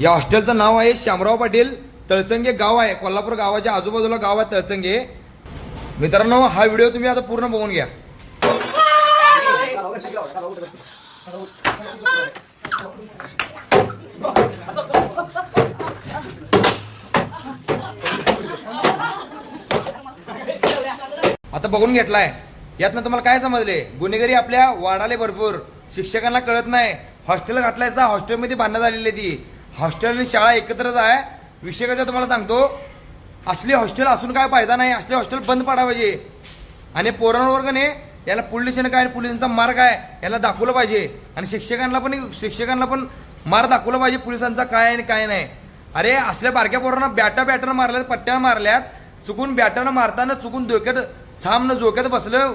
या हॉस्टेलचं नाव आहे शामराव पाटील तळसंगे गाव आहे, कोल्हापूर गावाच्या आजूबाजूला गाव आहे तळसंगे. मित्रांनो हा व्हिडिओ तुम्ही आता पूर्ण बघून घ्या. आता बघून घेतलाय, यातनं तुम्हाला काय समजले? गुन्हेगारी आपल्या वाढाले भरपूर, शिक्षकांना कळत नाही. हॉस्टेल घातलायचा, हॉस्टेलमध्ये भांडणं झालेली ती. हॉस्टेल आणि शाळा एकत्रच आहे. विषय कसा तुम्हाला सांगतो, असली हॉस्टेल असून काय फायदा नाही. असले हॉस्टेल बंद पडायला पाहिजे. आणि पोरांवर का नाही याला पोलीस स्टेशन काय, पोलिसांचा मार्ग आहे याला दाखवलं पाहिजे. आणि शिक्षकांना पण मार दाखवलं पाहिजे पोलिसांचा काय आणि काय नाही. अरे असल्या बारक्या पोरांना बॅटनं मारल्यात, पट्ट्यानं मारल्यात. चुकून बॅटनं मारताना चुकून डोक्यात छामनं डोक्यात बसलं,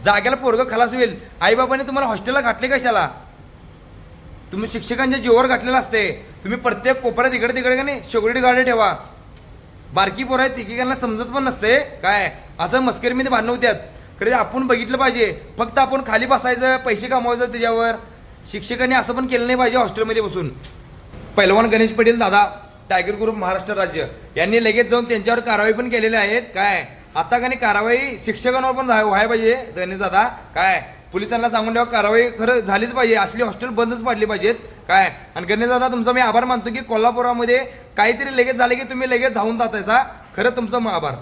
जाग्याला पोरगं खलास होईल. आईबाबांनी तुम्हाला हॉस्टेलला घातले कशाला? तुम्ही शिक्षकांच्या जीवावर घातलेलं असते. तुम्ही प्रत्येक कोपऱ्यात इकडे तिकडे का नाही सिक्युरिटी गार्ड ठेवा. बारकी पोरं आहेत, एकेकांना समजत पण नसते काय असं मस्करीमध्ये भांडणं होत्यात. कडे आपण बघितलं पाहिजे. फक्त आपण खाली बसायचं, पैसे कमवायचं त्याच्यावर. शिक्षकांनी असं पण केलं नाही पाहिजे हॉस्टेलमध्ये बसून. पैलवान गणेश पटेल दादा, टायगर ग्रुप महाराष्ट्र राज्य यांनी लगेच जाऊन त्यांच्यावर कारवाई पण केलेल्या आहेत. काय आता का नाही कारवाई शिक्षकांवर पण व्हायला पाहिजे. गणेश दादा काय पोलिसांना सांगून द्यावं, कारवाई खरं झालीच पाहिजे. असली हॉस्टेल बंदच पाडली पाहिजेत. काय आणि गणेश दादा तुमचा मी आभार मानतो की कोल्हापुरामध्ये काहीतरी लगेच झाले की तुम्ही लगेच धावून जातायसा. खरं तुमचा आभार.